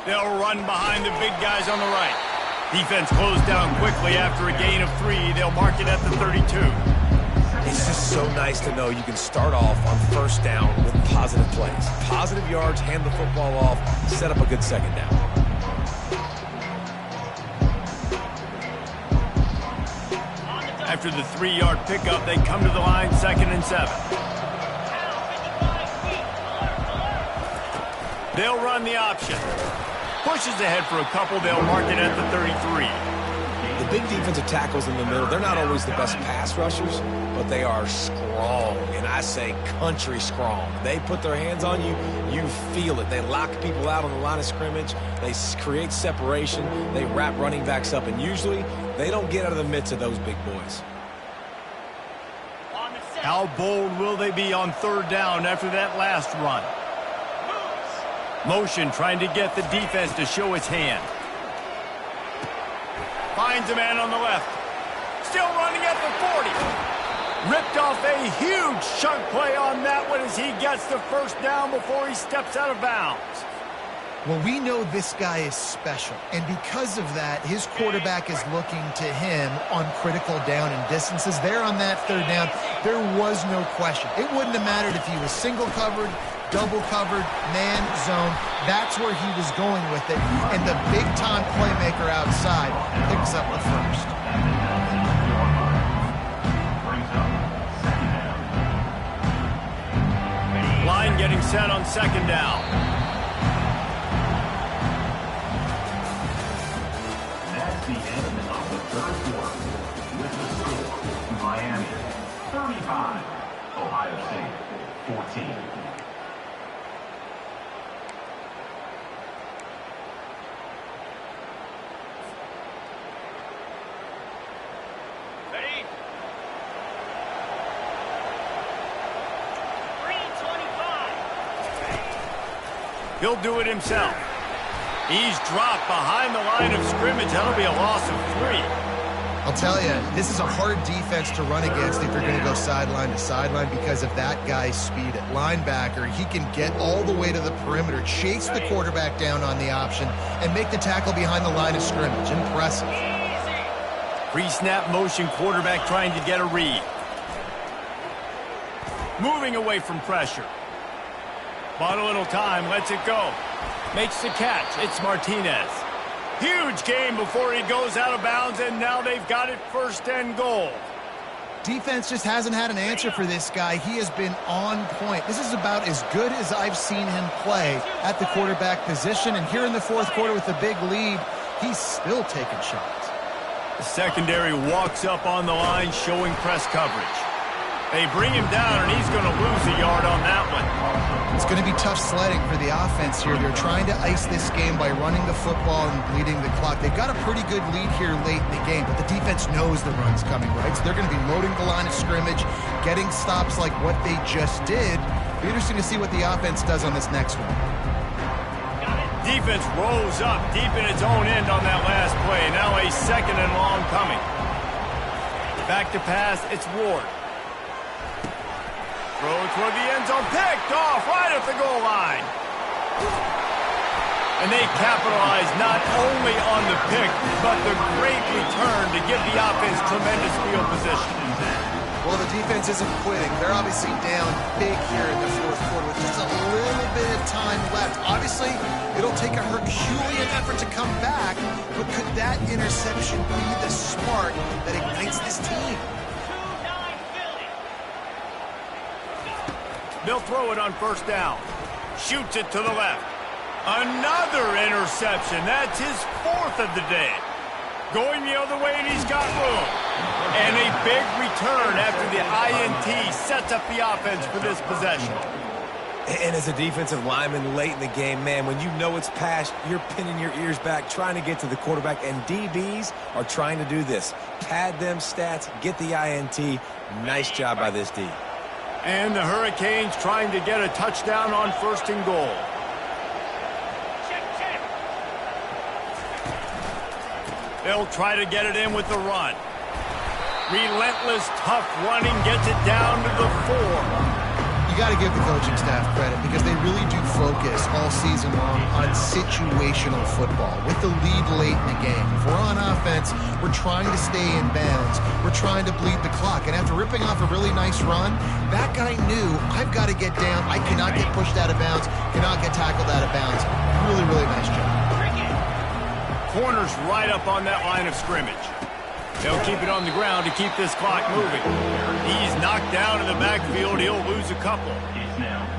They'll run behind the big guys on the right. Defense closed down quickly after a gain of 3. They'll mark it at the 32. It's just so nice to know you can start off on first down with positive plays. Positive yards, hand the football off, set up a good second down. After the 3-yard pickup, they come to the line 2nd and 7. They'll run the option. Pushes ahead for a couple. They'll mark it at the 33. The big defensive tackles in the middle, they're not always the best pass rushers, but they are strong, and I say country strong. They put their hands on you, you feel it. They lock people out on the line of scrimmage. They create separation. They wrap running backs up, and usually they don't get out of the midst of those big boys. How bold will they be on 3rd down after that last run? Motion trying to get the defense to show its hand. Finds a man on the left. Still running at the 40. Ripped off a huge chunk play on that one as he gets the first down before he steps out of bounds. Well, we know this guy is special, and because of that, his quarterback is looking to him on critical down and distances. There on that 3rd down, there was no question. It wouldn't have mattered if he was single covered, double covered, man, zone. That's where he was going with it, and the big-time playmaker outside picks up the first. Line getting set on 2nd down. The end of the 3rd quarter with the score: Miami 35, Ohio State 14. Ready? 3:25. He'll do it himself. He's dropped behind the line of scrimmage. That'll be a loss of 3. I'll tell you, this is a hard defense to run against if you're going to go sideline to sideline because of that guy's speed at linebacker. He can get all the way to the perimeter, chase the quarterback down on the option, and make the tackle behind the line of scrimmage. Impressive. Pre-snap motion, quarterback trying to get a read. Moving away from pressure. Bought a little time, lets it go. Makes the catch. It's Martinez. Huge game before he goes out of bounds, and now they've got it 1st and goal. Defense just hasn't had an answer for this guy. He has been on point. This is about as good as I've seen him play at the quarterback position, and here in the 4th quarter with a big lead, he's still taking shots. The secondary walks up on the line, showing press coverage. They bring him down, and he's going to lose a yard on that one. It's going to be tough sledding for the offense here. They're trying to ice this game by running the football and bleeding the clock. They've got a pretty good lead here late in the game, but the defense knows the run's coming, right? So they're going to be loading the line of scrimmage, getting stops like what they just did. It'll be interesting to see what the offense does on this next one. Defense rolls up deep in its own end on that last play. Now a 2nd and long coming. Back to pass, it's Ward. Throw toward the end zone, picked off right at the goal line. And they capitalize not only on the pick, but the great return to give the offense tremendous field position. Well, the defense isn't quitting. They're obviously down big here in the 4th quarter with just a little bit of time left. Obviously, it'll take a Herculean effort to come back, but could that interception be the spark that ignites this team? They'll throw it on 1st down. Shoots it to the left. Another interception. That's his 4th of the day. Going the other way, and he's got room. And a big return after the INT sets up the offense for this possession. And as a defensive lineman late in the game, man, when you know it's past, you're pinning your ears back, trying to get to the quarterback, and DBs are trying to do this. Pad them stats, get the INT. Nice job by this D. And the Hurricanes trying to get a touchdown on 1st and goal. They'll try to get it in with the run. Relentless, tough running gets it down to the 4. You got to give the coaching staff credit because they really do focus all season long on situational football with the lead late in the game. If we're on offense, we're trying to stay in bounds. We're trying to bleed the clock. And after ripping off a really nice run, that guy knew, I've got to get down. I cannot get pushed out of bounds, cannot get tackled out of bounds. Really, really nice job. Corner's right up on that line of scrimmage. They'll keep it on the ground to keep this clock moving. He's knocked down in the backfield. He'll lose a couple.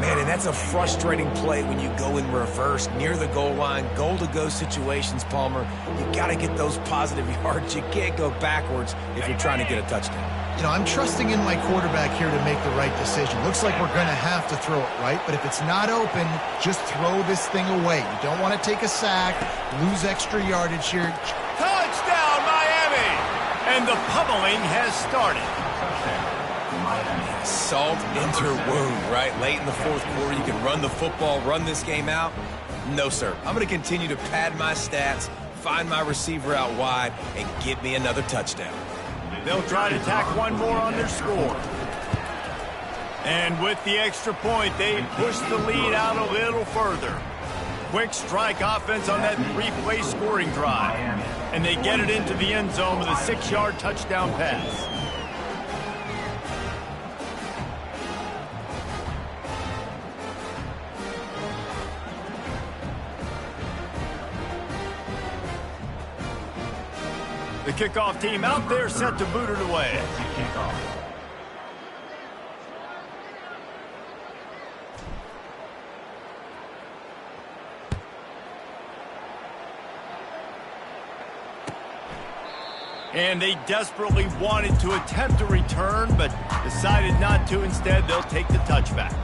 Man, and that's a frustrating play when you go in reverse near the goal line. Goal-to-go situations, Palmer. You got to get those positive yards. You can't go backwards if you're trying to get a touchdown. You know, I'm trusting in my quarterback here to make the right decision. Looks like we're going to have to throw it right, but if it's not open, just throw this thing away. You don't want to take a sack, lose extra yardage here. Touchdown, Miami! And the pummeling has started. Salt into her wound, right? Late in the fourth quarter, you can run the football, run this game out. No, sir. I'm going to continue to pad my stats, find my receiver out wide, and get me another touchdown. They'll try to tack one more on their score. And with the extra point, they push the lead out a little further. Quick strike offense on that three-play scoring drive. And they get it into the end zone with a 6-yard touchdown pass. The kickoff team out there set to boot it away. And they desperately wanted to attempt a return, but decided not to. Instead, they'll take the touchback.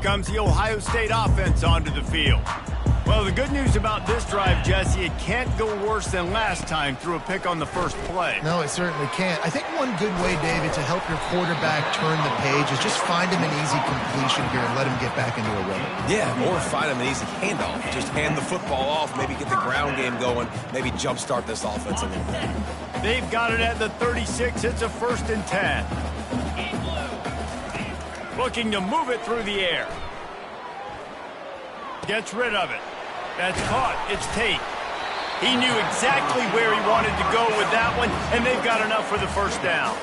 Comes the Ohio State offense onto the field. Well, the good news about this drive, Jesse, it can't go worse than last time through a pick on the first play. No, it certainly can't. I think one good way, David, to help your quarterback turn the page is just find him an easy completion here and let him get back into a rhythm. Yeah, or find him an easy handoff. Just hand the football off, maybe get the ground game going, maybe jumpstart this offense a little bit. They've got it at the 36. It's a 1st and 10. Looking to move it through the air. Gets rid of it. That's caught. It's Tate. He knew exactly where he wanted to go with that one, and they've got enough for the first down.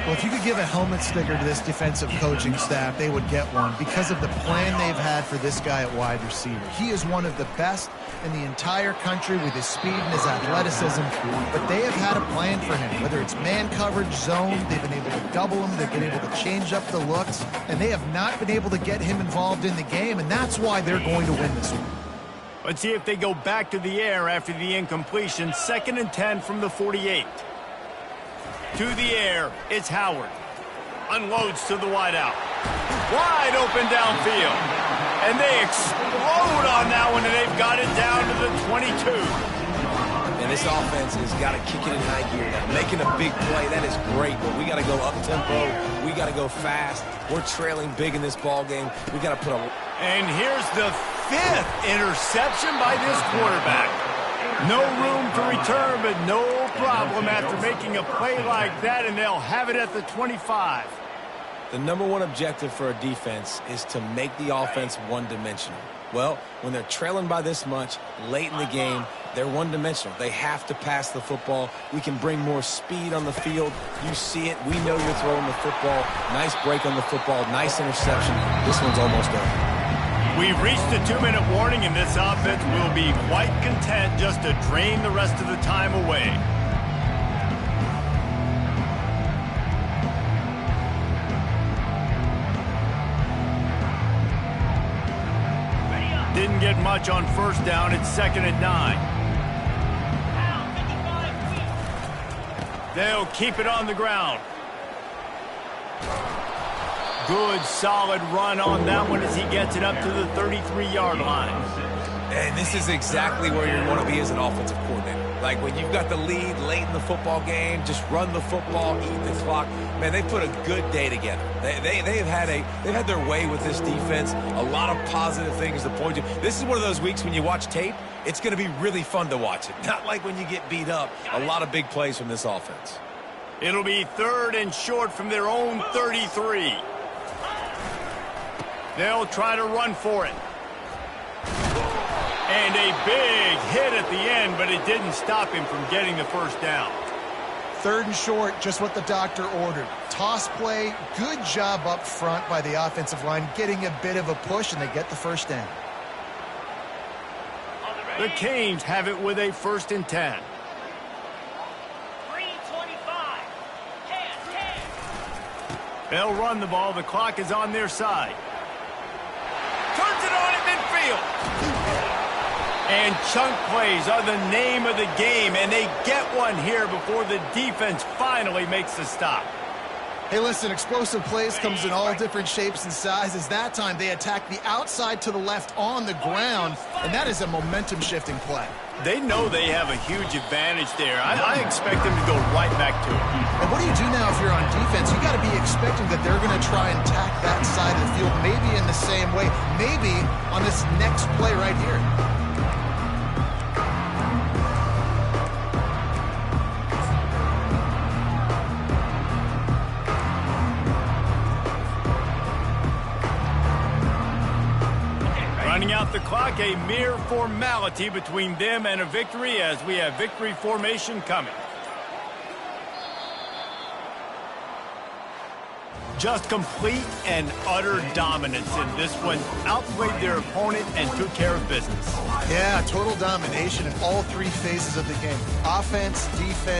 Well, if you could give a helmet sticker to this defensive coaching staff, they would get one because of the plan they've had for this guy at wide receiver. He is one of the best in the entire country with his speed and his athleticism, but they have had a plan for him, whether it's man coverage, zone, they've been able to double him, they've been able to change up the looks, and they have not been able to get him involved in the game, and that's why they're going to win this one. Let's see if they go back to the air after the incompletion. 2nd and 10 from the 48. To the air, it's Howard. Unloads to the wideout. Wide open downfield. And they explode on that one, and they've got it down to the 22. And this offense has got to kick it in high gear now. Making a big play, that is great, but we got to go up-tempo. We got to go fast. We're trailing big in this ball game. We got to put a... And here's the 5th interception by this quarterback. No room to return, but no problem after making a play like that, and they'll have it at the 25. The number one objective for a defense is to make the offense one-dimensional. Well, when they're trailing by this much, late in the game, they're one-dimensional. They have to pass the football. We can bring more speed on the field. You see it. We know you're throwing the football. Nice break on the football. Nice interception. This one's almost over. We've reached the 2-minute warning, and this offense will be quite content just to drain the rest of the time away. Didn't get much on first down. It's 2nd and 9. They'll keep it on the ground. Good, solid run on that one as he gets it up to the 33-yard line. And this is exactly where you want to be as an offensive coordinator. Like when you've got the lead late in the football game, just run the football, eat the clock. Man, they put a good day together. They've had their way with this defense. A lot of positive things to point to. This is one of those weeks when you watch tape, it's going to be really fun to watch it. Not like when you get beat up. A lot of big plays from this offense. It'll be 3rd and short from their own 33. They'll try to run for it. And a big hit at the end, but it didn't stop him from getting the first down. 3rd and short, just what the doctor ordered. Toss play, good job up front by the offensive line, getting a bit of a push, and they get the first down. The Canes have it with a 1st and 10. 3:25. They'll run the ball. The clock is on their side. Turns it on at midfield. And chunk plays are the name of the game, and they get one here before the defense finally makes the stop. Hey, listen, explosive plays comes in all different shapes and sizes. That time they attack the outside to the left on the ground, and that is a momentum-shifting play. They know they have a huge advantage there. I expect them to go right back to it. And what do you do now if you're on defense? You got to be expecting that they're going to try and attack that side of the field, maybe in the same way, maybe on this next play right here. Running out the clock, a mere formality between them and a victory as we have victory formation coming. Just complete and utter dominance in this one. Outplayed their opponent and took care of business. Yeah, total domination in all 3 phases of the game. Offense, defense.